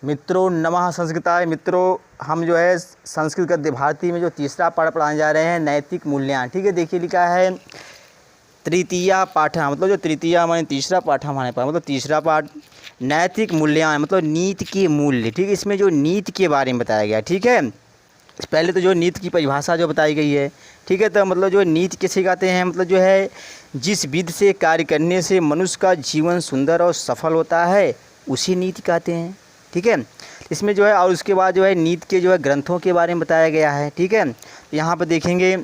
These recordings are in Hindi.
मित्रों नमः संस्कृताय। मित्रों हम जो है संस्कृत गद्य भारती में जो तीसरा पाठ पढ़ाने जा रहे हैं नैतिक मूल्यांकन। ठीक है, देखिए लिखा है तृतीया पाठ, मतलब जो तृतीया माने तीसरा पाठ हमारे पास, मतलब तीसरा पाठ नैतिक मूल्यांकन मतलब नीति के मूल्य। ठीक है, इसमें जो नीति के बारे में बताया गया। ठीक है, पहले तो जो नीति की परिभाषा जो बताई गई है। ठीक है, तो मतलब जो नीति किसे कहते हैं, मतलब जो है जिस विधि से कार्य करने से मनुष्य का जीवन सुंदर और सफल होता है उसी नीति कहते हैं। ठीक है, इसमें जो है और उसके बाद जो है नीति के जो है ग्रंथों के बारे में बताया गया है। ठीक है, यहाँ पर देखेंगे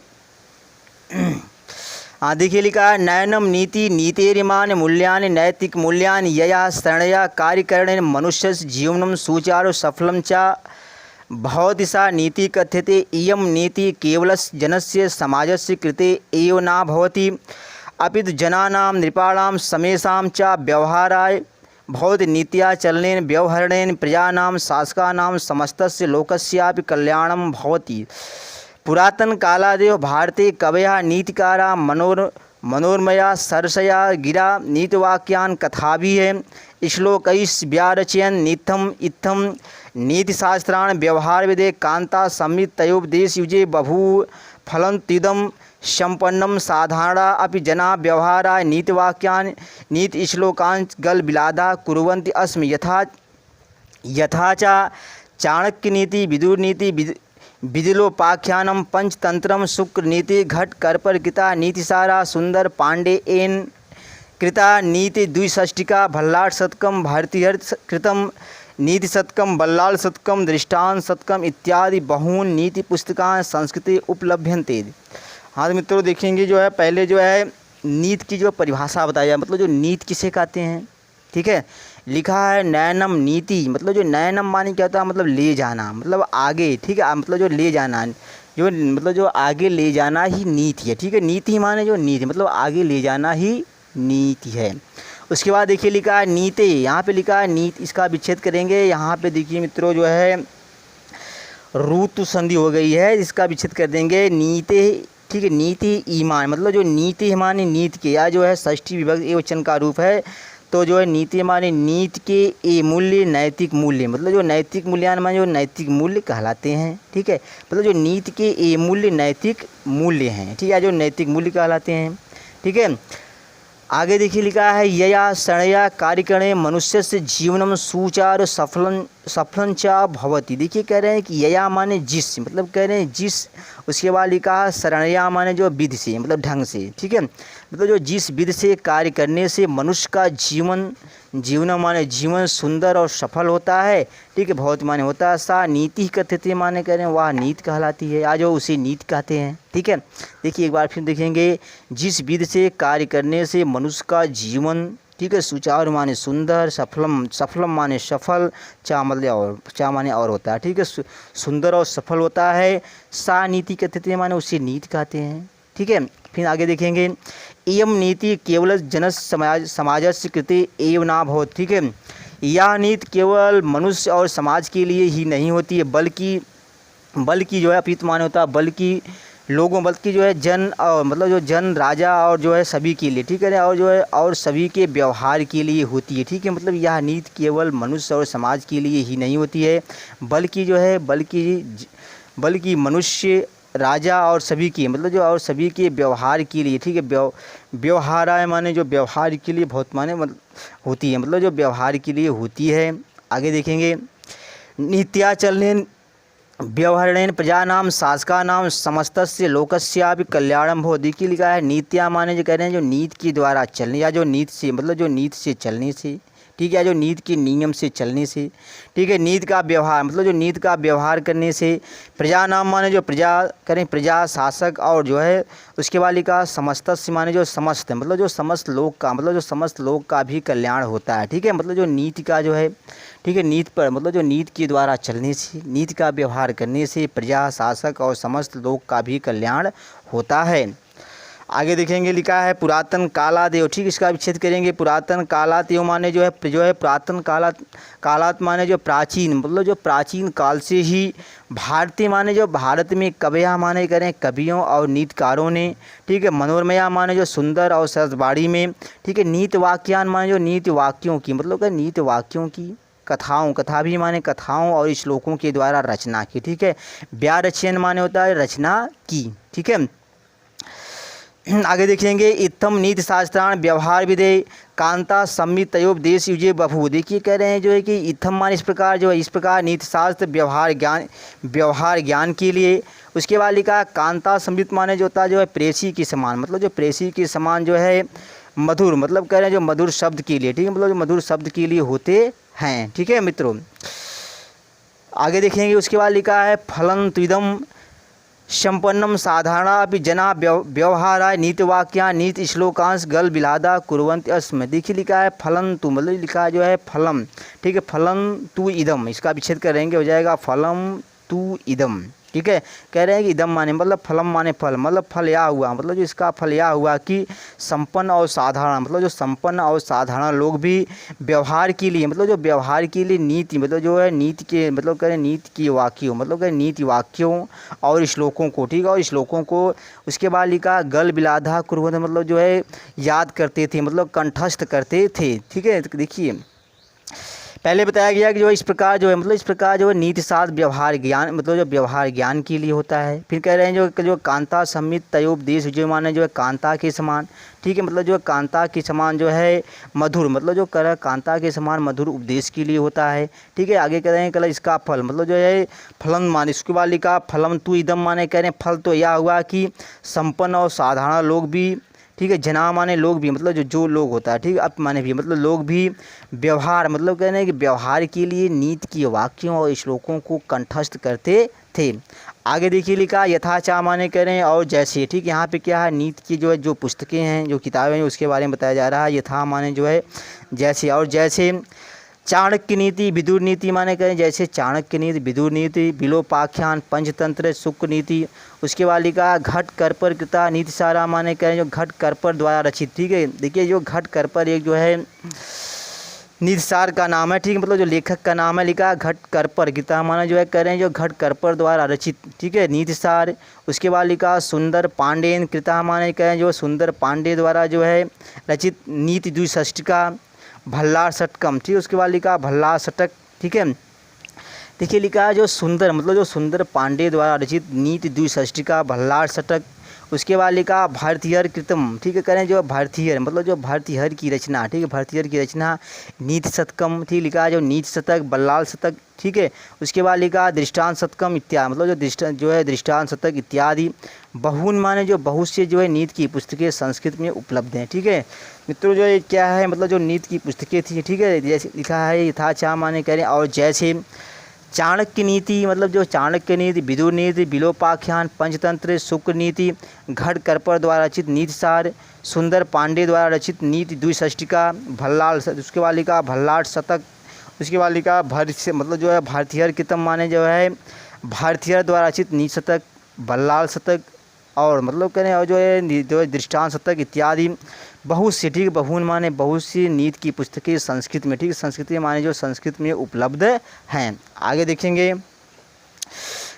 देखिए लिखा है नयनम नीति नीतेरिमान मूल्यानि नैतिक मूल्यानि यया शरणया कार्यकरणेन मनुष्य जीवनम सुचारु सफलम च भवति सा नीति कथ्यते। इयं नीति केवलस्य जनस्य समाजस्य कृते एव न भवति अपितु जनानां नृपाणां समेषां च व्यवहाराय भवति। नीत्याचरणेन व्यवहरणेन प्रजानां शासकानां समस्तस्य लोकस्यापि कल्याणं भवति। पुरातन कालादेव भारते कवयः नीतिकारा मनोरमया सरसया गिरा नीतिवाक्यान् कथाभिः श्लोकैर्व्यारचयन् नीथम इत्थम नीतिशास्त्रान् व्यवहारविदे कांता संहित तयोपदेशयुजे बभूव फलन्तिदं संपन्नं साधारणा अपि जना व्यवहाराय नीतिवाक्यान् नीतिश्लोकान् गलबिलादा कुर्वन्ति अस्म यथा च चाणक्यनीति विदुरनीति विदिलोपाख्यानं पंचतंत्रम शुक्र नीति घट करपर कृता नीतिसारा सुंदर पांडे एन कृता नीति द्विषष्टिका भल्लाट शतकम भारतीहर्ष कृतम नीति शतकम बल्लाल शतकम दृष्टांत शतकम इत्यादि बहून नीति पुस्तकां संस्कृते उपलभ्यन्ते। हाँ तो मित्रों देखेंगे जो है पहले जो है नीति की जो परिभाषा बताई है, मतलब जो नीति किसे कहते हैं। ठीक है, लिखा है नयनम नीति, मतलब जो नयनम माने क्या होता है, मतलब ले जाना, मतलब आगे। ठीक है, मतलब जो ले जाना जो मतलब जो आगे ले जाना ही नीति है। ठीक है, नीति माने जो नीति मतलब आगे ले जाना ही नीति है। उसके बाद देखिए लिखा है नीति, यहाँ पे लिखा है नीति, इसका विच्छेद करेंगे। यहाँ पे देखिए मित्रों जो है ऋतु संधि हो गई है, इसका विच्छेद कर देंगे नीति। ठीक है, नीति ईमान मतलब जो नीति माने नीति के या जो है षष्ठी विभक्ति एकवचन का रूप है, तो जो है नीति माने नीति के ए मूल्य नैतिक मूल्य, मतलब जो नैतिक मूल्यांकन माने जो नैतिक मूल्य कहलाते हैं। ठीक है, मतलब जो नीति के ए मूल्य नैतिक मूल्य हैं। ठीक है, जो नैतिक मूल्य कहलाते हैं। ठीक है, आगे देखिए लिखा है यया शरणया कार्यकरणे मनुष्य से जीवनम सुचारु सफलं च भवति। देखिए कह रहे हैं कि यया माने जिस, मतलब कह रहे हैं जिस। उसके बाद लिखा है शरणया माने जो विधि से, मतलब ढंग से। ठीक है, मतलब जो जिस विधि से कार्य करने से मनुष्य का जीवन माने जीवन सुंदर और सफल होता है। ठीक है, बहुत माने होता है। सा नीति कथ्यते माने कह रहे हैं वह नीति कहलाती है, या जो उसे नीति कहते हैं। ठीक है, देखिए एक बार फिर देखेंगे जिस विधि से कार्य करने से मनुष्य का जीवन, ठीक है, सुचारू माने सुंदर, सफलम माने सफल, चा माने और होता है। ठीक है, सुंदर और सफल होता है। सा नीति कथ्यते माने उसे नीति कहते हैं। ठीक है, फिर आगे देखेंगे इयम नीति केवल जनस्य समाजस्य कृते एव न भवति। ठीक है, यह नीति केवल मनुष्य और समाज के लिए ही नहीं होती है, बल्कि जो है अपित माने होता है बल्कि जो है जन और मतलब जो जन राजा और जो है सभी के लिए। ठीक है, और जो है और सभी के व्यवहार के लिए होती है। ठीक है, मतलब यह नीति केवल मनुष्य और समाज के लिए ही नहीं होती है, बल्कि जो है बल्कि मनुष्य राजा और सभी के, मतलब जो और सभी के व्यवहार के लिए। ठीक है, व्यवहाराय माने जो व्यवहार के लिए बहुत माने होती है, मतलब जो व्यवहार के लिए होती है। आगे देखेंगे नीत्याचरणेन व्यवहरणेन प्रजानां शासकानां समस्तस्य लोकस्यापि कल्याणं भवति। देखिए लिखा है नीत्या माने जो कह रहे हैं जो नीति के द्वारा चलने, या जो नीति से मतलब जो नीति से चलने से। ठीक है, जो नीति के नियम से चलने से। ठीक है, नीति का व्यवहार मतलब जो नीति का व्यवहार करने से। प्रजा नाम माने जो प्रजा करें, प्रजा शासक, और जो है उसके बाद लिखा समस्तस्य माने जो समस्त, मतलब जो समस्त लोग का, मतलब जो समस्त लोग का भी कल्याण होता है। ठीक है, मतलब जो नीति का जो है, ठीक है, नीति पर मतलब जो नीति के द्वारा चलने से, नीति का व्यवहार करने से प्रजा शासक और समस्त लोग का भी कल्याण होता है। आगे देखेंगे लिखा है पुरातन कालादेव। ठीक, इसका विच्छेद करेंगे। पुरातन कालादेव माने जो है पुरातन कालात माने जो प्राचीन, मतलब जो प्राचीन काल से ही। भारतीय माने जो भारत में कवया माने करें कवियों और नीतिकारों ने। ठीक है, मनोरमया माने जो सुंदर और सरसबाड़ी में। ठीक है, नीति वाक्यान माने जो नीति वाक्यों की, मतलब नीति वाक्यों की। कथाओं, कथा भी माने कथाओं और श्लोकों के द्वारा रचना की। ठीक है, व्यारचयन माने होता है रचना की। ठीक है, आगे देखेंगे इत्थम नीति शास्त्राण व्यवहार विधेय कांता संमित तयोपदेश युजे बभू। देखिए कह रहे हैं जो है कि इत्थम मान इस प्रकार, जो है इस प्रकार नीति शास्त्र व्यवहार ज्ञान के लिए। उसके बाद लिखा कांता संमित माने जो होता है जो है प्रेसी के समान, मतलब जो प्रेसी के समान जो है मधुर, मतलब कह रहे हैं जो मधुर शब्द के लिए। ठीक है, मतलब जो मधुर शब्द के लिए होते हैं। ठीक है मित्रों, आगे देखेंगे उसके बाद लिखा है फलं त्विदम संपन्नम साधारणापि जना व्यवहाराय नीतिवाक्या नीति श्लोकांश गल बिलादा कुर्वन्ति अस्म। देखिए लिखा है फलन तु, मतलब लिखा है जो है फलम। ठीक है, फलन तु इदम, इसका विच्छेद करेंगे हो जाएगा फलम तु इदम। ठीक है, कह रहे हैं कि इदम माने मतलब फलम माने फल, मतलब फल या हुआ, मतलब जो इसका फल या हुआ कि संपन्न और साधारण, मतलब जो संपन्न और साधारण लोग भी व्यवहार के लिए, मतलब जो व्यवहार के लिए नीति, मतलब जो है नीति के, मतलब कह रहे नीति के वाक्यों, मतलब कह नीति वाक्यों और श्लोकों को। ठीक है, और श्लोकों को उसके बाद लिखा गल बिलाधा कुर्वत, मतलब जो है याद करते थे, मतलब कंठस्थ करते थे। ठीक है, तो देखिए पहले बताया गया कि जो इस प्रकार जो है, मतलब इस प्रकार जो है नीति शास्त्र व्यवहार ज्ञान, मतलब जो व्यवहार ज्ञान के लिए होता है। फिर कह रहे हैं जो कांता संमित तयोपदेश जो माने जो है कांता के समान। ठीक है, मतलब जो कांता के समान जो है मधुर, मतलब जो कर कांता के समान मधुर उपदेश के लिए होता है। ठीक है, आगे कह रहे हैं कल इसका फल, मतलब जो है फलन माने, इसके बाद लिखा फलम तु इदम माने कह रहे हैं फल तो यह हुआ कि संपन्न और साधारण लोग भी। ठीक है, जना माने लोग भी, मतलब जो लोग होता है। ठीक है, अप माने भी, मतलब लोग भी व्यवहार, मतलब कह रहे हैं कि व्यवहार के लिए नीति के वाक्यों और श्लोकों को कंठस्थ करते थे। आगे देखिए लिखा यथाचा माने कह रहे हैं और जैसे। ठीक, यहाँ पे क्या है नीति की जो है जो पुस्तकें हैं, जो किताबें हैं, उसके बारे में बताया जा रहा है। यथा माने जो है जैसे, और जैसे चाणक्य नीति विदुर नीति माने करें जैसे चाणक्य नीति विदुर नीति बिलोपाख्यान पंचतंत्र शुक्र नीति। उसके बाद लिखा घट करपर कृता नीति सारा माने करें जो घट करपर द्वारा रचित। ठीक है, देखिए जो घट करपर एक जो है नीति सार का नाम है। ठीक है, मतलब जो लेखक का नाम है। लिखा घट करपर गीता माना जो है कह रहे हैं जो घट करपर द्वारा रचित। ठीक है, नीति सार। उसके बाद लिखा सुंदर पांडेन कृता माने कह रहे हैं जो सुंदर पांडे द्वारा जो है रचित नीति द्विषष्टिका भल्लार षटकम। ठीक है, उसके बाद लिखा भल्लार षटक। ठीक है, देखिए लिखा है जो सुंदर, मतलब जो सुंदर पांडे द्वारा रचित नीति द्विषष्टिका भल्लार षटक। उसके बाद लिखा भारतीहर कृतम। ठीक है, करें जो भारतीहर, मतलब जो भारतीहर की रचना। ठीक है, भारतीहर की रचना नीति शतकम। ठीक लिखा है जो नीति शतक बल्लाल शतक। ठीक है, उसके बाद लिखा दृष्टांत शतकम इत्यादि, मतलब जो दृष्टांत शतक इत्यादि। बहुन माने जो बहुत से जो है नीति की पुस्तकें संस्कृत में उपलब्ध हैं। ठीक है मित्रों, जो ये क्या है मतलब जो नीति की पुस्तकें थी। ठीक है, जैसे लिखा है यथाचा माने करें और जैसे चाणक्य नीति, मतलब जो चाणक्य नीति विदुर नीति बिलोपाख्यान पंचतंत्र शुक्र नीति घट करपर द्वारा रचित नीति सार सुंदर पांडे द्वारा रचित नीति द्विषष्टिका भल्लाल। उसके बाद लिखा भल्लाल शतक। उसके बाद लिखा मतलब जो है भारतीहर कृतम माने जो है भारतीहर द्वारा रचित नीति शतक भल्लाल शतक और मतलब करें और जो है दृष्टांत शतक इत्यादि बहुत सी। ठीक, बहुन माने बहुत सी नीति की पुस्तकें संस्कृत में। ठीक, संस्कृत माने जो संस्कृत में उपलब्ध हैं। आगे देखेंगे,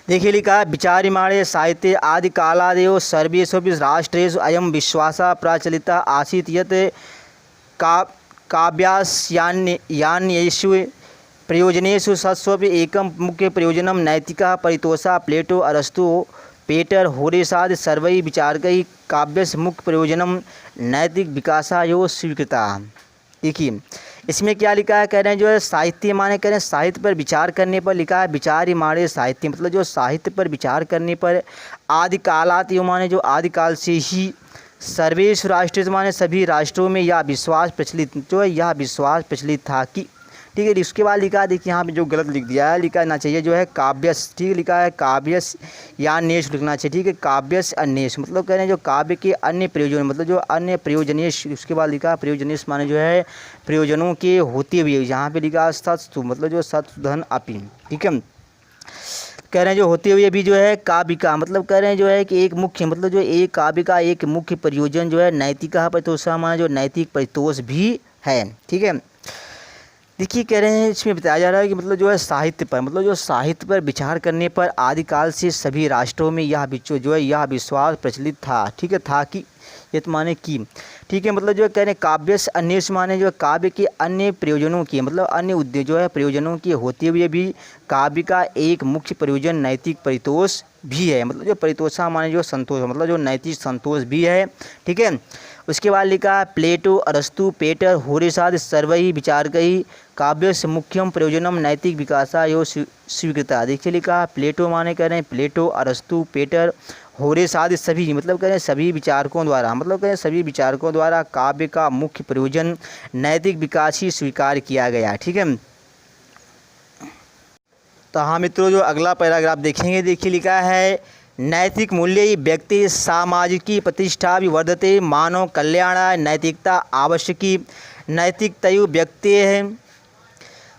देखिए लिखा विचारिमाणे साहित्य आदि कालादेव सर्वेषु राष्ट्रेषु अयम विश्वासा प्रचलिता आसीत् यत् काव्यास्यान्येषु प्रयोजनेषु सत्स्वपि एकं मुख्य प्रयोजनं नैतिकः परितोषः प्लेटो अरस्तु पेटर होरेसाद सर्वै विचारकै काव्यस्य मुख्य प्रयोजनम नैतिक विकासायो स्वीकृता। देखिए इसमें क्या लिखा है, कह रहे हैं जो है साहित्य माने कह रहे हैं साहित्य पर विचार करने पर लिखा है विचारिमाणे साहित्य, मतलब जो साहित्य पर विचार करने पर आदिकालात यो माने जो आदिकाल से ही सर्वेश राष्ट्र माने सभी राष्ट्रों में यह विश्वास प्रचलित जो है यह विश्वास प्रचलित था कि। ठीक है, इसके बाद लिखा है देखिए यहाँ पे जो गलत लिख दिया है लिखा ना चाहिए जो है काव्यस। ठीक, लिखा है काव्यस या अन्येष लिखना चाहिए। ठीक है, काव्यस अन्येष मतलब कह रहे हैं जो काव्य के अन्य प्रयोजन, मतलब जो अन्य प्रयोजनेश। उसके बाद लिखा प्रयोजनेश माने जो है प्रयोजनों के होते हुए। यहाँ पे लिखा सत्सु मतलब जो सत्सुधन अपि। ठीक है, कह रहे हैं जो होते हुए भी जो है काव्य का मतलब कह रहे हैं जो है कि एक मुख्य मतलब जो एक काव्य का एक मुख्य प्रयोजन जो है नैतिका परितोषा माने जो नैतिक परितोष भी है। ठीक है, देखिए कह रहे हैं इसमें बताया जा रहा है कि मतलब जो है साहित्य पर मतलब जो साहित्य पर विचार करने पर आदिकाल से सभी राष्ट्रों में यह जो है यह विश्वास प्रचलित था। ठीक है, था कि यत माने की, ठीक है। मतलब जो है कह रहे हैं काव्यस्य अन्येषु माने जो है काव्य के अन्य प्रयोजनों की, मतलब अन्य उद्देश्य जो है प्रयोजनों की होते हुए भी काव्य का एक मुख्य प्रयोजन नैतिक परितोष भी है। मतलब जो परितोषा माने जो संतोष, मतलब जो नैतिक संतोष भी है, ठीक है। उसके बाद लिखा प्लेटो अरस्तु पेटर होरेसाद सर्वै विचारकै काव्यस्य मुख्यम प्रयोजनम नैतिक विकासा यो स्वीकृता। देखिए लिखा प्लेटो माने कह रहे हैं प्लेटो अरस्तु पेटर होरेसाद सभी, मतलब कह रहे हैं सभी विचारकों द्वारा, मतलब कह रहे हैं सभी विचारकों द्वारा काव्य का मुख्य प्रयोजन नैतिक विकास ही स्वीकार किया गया, ठीक है। तो हाँ मित्रों, जो अगला पैराग्राफ देखेंगे, देखिए लिखा है नैतिक मूल्य व्यक्ति सामाजिकी प्रतिष्ठा विवर्धते मानव कल्याणाय नैतिकता आवश्यकी नैतिकतयु व्यक्ति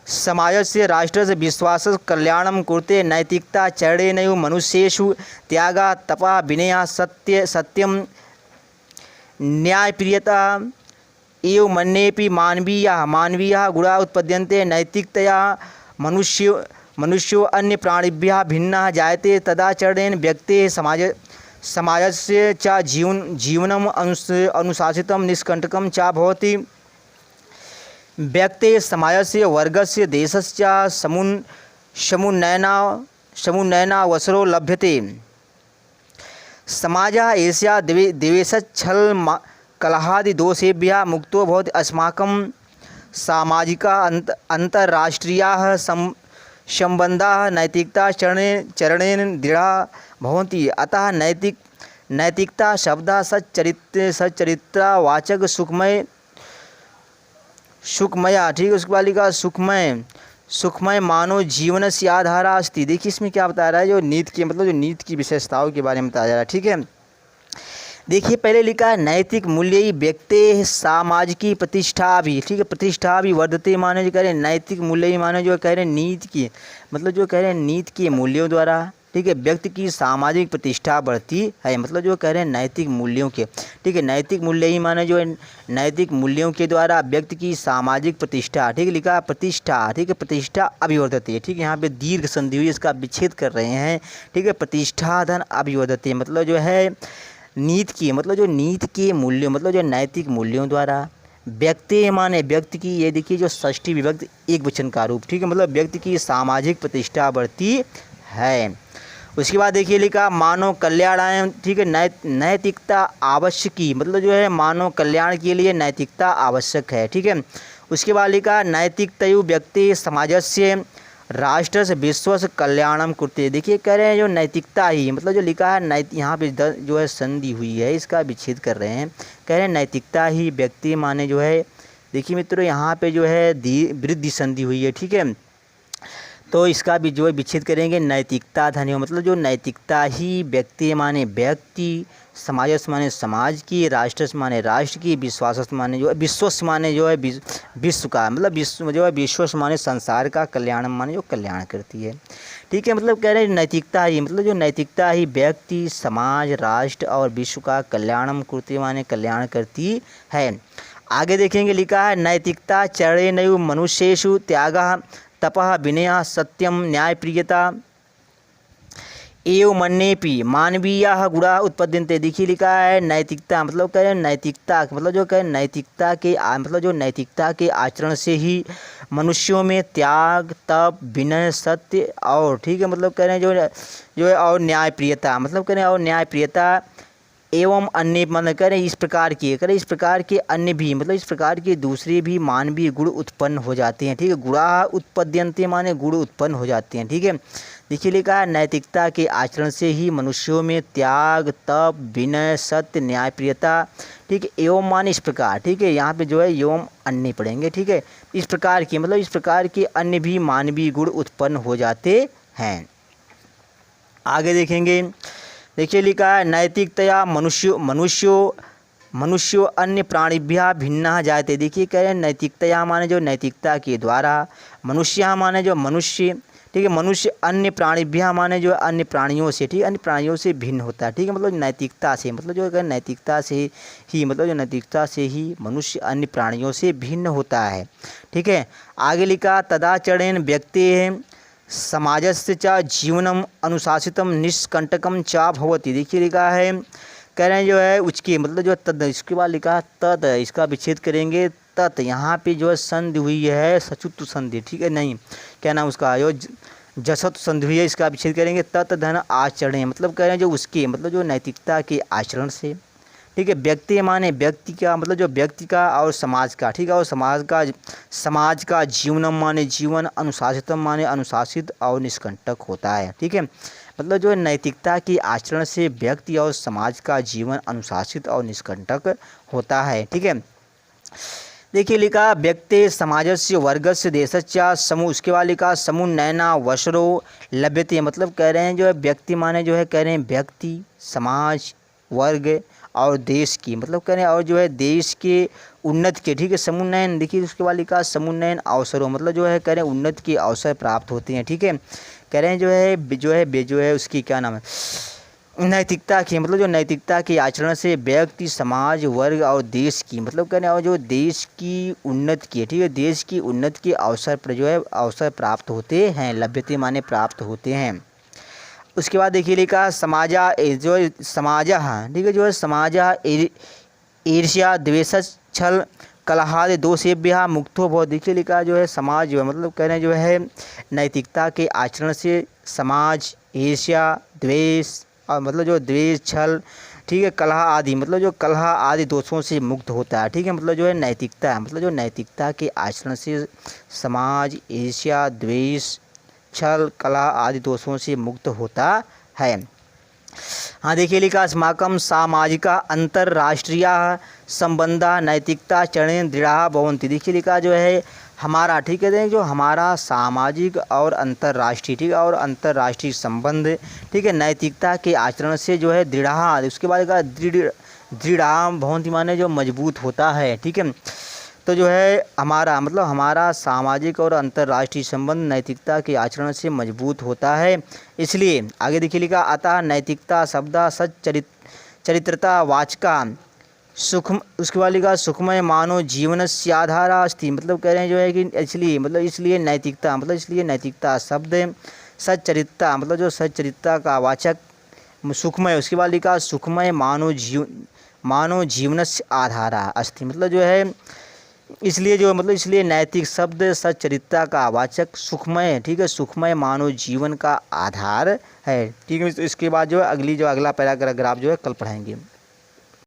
समाजस्य राष्ट्रस्य विश्वासस्य कल्याणं कुरुते नैतिकता चरणेषु मनुष्येषु त्यागः तपः विनयः सत्यं न्यायप्रियता एव मन्येऽपि मानवीयाः गुणाः उत्पद्यन्ते नैतिकतया मनुष्यो अन्य प्राणिभ्यः भिन्नः जायते तदाचरणेन व्यक्तेः समाजस्य च जीवनम् अनुशासितं निष्कण्टकं च भवति व्यक्तेः समाजस्य वर्गस्य देशस्य समुन्नयनावसरो लभ्यते समाजः एषः द्वेषच्छल कलहादिदोषेभ्यः मुक्तो भवति अस्माकं सामाजिकाः अन्तर्राष्ट्रीयाः संबंधाः नैतिकता चरणेन दृढ़ाः भवन्ति। अतः नैतिकता शब्दः सच्चरित्रवाचक सुखमया, ठीक है। उसके बाद लिखा सुखमय मानव जीवन से आधारा अस्ति। देखिए इसमें क्या बता रहा है, जो नीति की, मतलब जो नीति की विशेषताओं के बारे में बताया जा रहा है, ठीक है। देखिए पहले लिखा है नैतिक मूल्य व्यक्ति सामाजिकी प्रतिष्ठा भी, ठीक है। प्रतिष्ठा भी वर्धते माने जो कह रहे हैं नैतिक मूल्य माने जो कह रहे हैं नीति की, मतलब जो कह रहे हैं नीति के मूल्यों द्वारा, ठीक है, व्यक्ति की सामाजिक प्रतिष्ठा बढ़ती है। मतलब जो कह रहे हैं नैतिक मूल्यों के, ठीक है, नैतिक मूल्य ही माने जो है नैतिक मूल्यों के द्वारा व्यक्ति की सामाजिक प्रतिष्ठा, ठीक है, लिखा प्रतिष्ठा, ठीक है, प्रतिष्ठा अभिवर्धते, ठीक है। यहाँ पे दीर्घ संधि हुई, इसका विच्छेद कर रहे हैं, ठीक है। प्रतिष्ठा धन अभिवर्धते, मतलब जो है नीति की, मतलब जो नीति के मूल्य, मतलब जो नैतिक मूल्यों द्वारा व्यक्ति माने व्यक्ति की, ये देखिए जो षष्ठी विभक्ति एक वचन का रूप, ठीक है, मतलब व्यक्ति की सामाजिक प्रतिष्ठा बढ़ती है। उसके बाद देखिए लिखा मानव कल्याणाय, ठीक है, नैतिकता आवश्यकी, मतलब जो है मानव कल्याण के लिए नैतिकता आवश्यक है, ठीक है। उसके बाद लिखा नैतिकतयु व्यक्ति समाजस्य राष्ट्रस्य विश्वस्य कल्याणम कुरुते। देखिए कह रहे हैं जो नैतिकता ही, मतलब जो लिखा है यहाँ पे जो है संधि हुई है, इसका विच्छेद कर रहे हैं, कह रहे हैं नैतिकता ही व्यक्ति माने जो है, देखिए मित्रों यहाँ पे जो है वृद्धि संधि हुई है, ठीक है, तो इसका भी जो है विच्छेद करेंगे नैतिकता धन्य, मतलब जो नैतिकता ही व्यक्ति माने व्यक्ति, समाज माने समाज की, राष्ट्र माने राष्ट्र की, विश्वास माने जो है विश्वस माने जो है विश्व का, मतलब विश्व जो है विश्वस माने संसार का, कल्याण माने जो कल्याण करती है, ठीक है। मतलब कह रहे हैं नैतिकता ही, मतलब जो नैतिकता ही व्यक्ति समाज राष्ट्र और विश्व का कल्याणम कुरुते माने कल्याण करती है। आगे देखेंगे लिखा है नैतिकता चरणेषु मनुष्येषु त्यागः तपः विनयः सत्यम न्यायप्रियता एवं मन्येऽपि मानवीयाः गुणाः उत्पद्यन्ते। देखिए लिखा है नैतिकता, मतलब कह रहे हैं नैतिकता, मतलब जो कह नैतिकता के मतलब जो नैतिकता के आचरण से ही मनुष्यों में त्याग तप विनय सत्य और, ठीक है, मतलब कह रहे हैं जो है और न्यायप्रियता, मतलब कह रहे हैं और न्यायप्रियता एवं अन्य, मतलब कह रहे हैं इस प्रकार के, कह रहे इस प्रकार के अन्य भी, मतलब इस प्रकार के दूसरे भी मानवीय गुण उत्पन्न हो जाते हैं, ठीक है। गुणा उत्पद्यन्ते माने गुण उत्पन्न हो जाते हैं, ठीक है। देखिए लिखा है नैतिकता के आचरण से ही मनुष्यों में त्याग तप विनय सत्य न्यायप्रियता, ठीक है, एवं माने इस प्रकार, ठीक है, यहाँ पे जो है एवं अन्य पढ़ेंगे, ठीक है, इस प्रकार की, मतलब इस प्रकार के अन्य भी मानवीय गुण उत्पन्न हो जाते हैं। आगे देखेंगे, देखिए लिखा है नैतिकतया मनुष्यो अन्य प्राणिभ्यः भिन्नः जायते। देखिए कह रहे हैं नैतिकतया माने जो नैतिकता के द्वारा, मनुष्य माने जो मनुष्य, ठीक है, मनुष्य अन्य प्राणिभ्यः माने जो अन्य प्राणियों से, ठीक है, अन्य प्राणियों से भिन्न होता है, ठीक है, मतलब नैतिकता से, मतलब जो है नैतिकता से ही, मतलब जो नैतिकता से ही मनुष्य अन्य प्राणियों से भिन्न होता है, ठीक है। आगे लिखा तदाचरणेन व्यक्तेः समाजस्य च जीवनम अनुशासितम निष्कंटकम च भवति। देखिए लिखा है कह रहे हैं जो है उसके मतलब जो तद, इसके बाद लिखा है तद, इसका विच्छेद करेंगे तत्, यहाँ पे जो है संधि हुई है सचुत संधि, ठीक है, नहीं क्या नाम उसका जो जसत संधि हुई है, इसका विच्छेद करेंगे तत् धन आचरण, मतलब कह रहे हैं जो उसके मतलब जो नैतिकता के आचरण से, ठीक है। व्यक्ति माने व्यक्ति का मतलब जो व्यक्ति का और समाज का, ठीक है, और समाज का जीवनम माने जीवन, अनुशासितम माने अनुशासित और निष्कंटक होता है, ठीक है। मतलब जो नैतिकता के आचरण से व्यक्ति और समाज का जीवन अनुशासित और निष्कंटक होता है, ठीक है। देखिए लिखा व्यक्ति समाजस्य वर्गस्य देशस्य समूह, उसके बाद लिखा समुन्नयना वशरो लभ्यते, मतलब कह रहे हैं जो है व्यक्ति माने जो है कह रहे हैं व्यक्ति, समाज, वर्ग और देश की, मतलब कह रहे हैं और जो है देश के उन्नति के, ठीक है। समुन्नयन देखिए उसके बाद लिखा समुन्नयन अवसरों, मतलब जो है कह रहे हैं उन्नति के अवसर प्राप्त होते हैं, ठीक है। कह रहे हैं जो है उसकी क्या नाम है नैतिकता की, मतलब जो नैतिकता के आचरण से व्यक्ति, समाज, वर्ग और देश की, मतलब कह रहे हैं और जो देश की उन्नति की, ठीक है, देश की उन्नति के अवसर पर जो है अवसर प्राप्त होते हैं, लभ्यते माने प्राप्त होते हैं। उसके बाद देखिए लिखा समाजा जो समाज, ठीक है, जो है समाजा ईर्ष्या द्वेष छल कलहाद दोषेभ्य मुक्तो भव, देखिए लिखा जो है समाज जो है मतलब कह रहे हैं जो है नैतिकता के आचरण से समाज ईर्ष्या द्वेष और मतलब जो द्वेष छल, ठीक है, कलह आदि, मतलब जो कलह आदि दोषों से मुक्त होता है, ठीक है। मतलब जो है नैतिकता, मतलब जो नैतिकता के आचरण से समाज ईर्ष्या द्वेष छल कलह आदि दोषों से मुक्त होता है। हाँ देखिए लिखा अस्माकं सामाजिक अंतर्राष्ट्रीय संबंधा नैतिकता चरण दृढ़ भवन्ति, देखिए लिखा जो है हमारा, ठीक है, जो हमारा सामाजिक और अंतर्राष्ट्रीय, ठीक है, और अंतर्राष्ट्रीय संबंध, ठीक है, नैतिकता के आचरण से जो है दृढ़, उसके बाद का दृढ़ भवन्ति माने जो मजबूत होता है, ठीक है। तो जो है हमारा मतलब हमारा सामाजिक और अंतर्राष्ट्रीय संबंध नैतिकता के आचरण से मजबूत होता है, इसलिए आगे देखिए लिखा अतः नैतिकता शब्द सच्चरित्रता वाचका सुखम, उसके बाद लिखा सुखमय मानव जीवन से आधारा अस्ति, मतलब कह रहे हैं जो है कि इसलिए नैतिकता, मतलब इसलिए नैतिकता शब्द सच्चरित्रता, मतलब जो सच्चरित्रता का वाचक सुखमय, उसके बाद लिखा सुखमय मानव जीवन से आधारा अस्ति, मतलब जो है इसलिए जो मतलब इसलिए नैतिक शब्द सच्चरित्रता का वाचक सुखमय, ठीक है, सुखमय मानव जीवन का आधार है, ठीक है। इसके बाद जो है अगला पैराग्राफ जो है कल पढ़ाएंगे।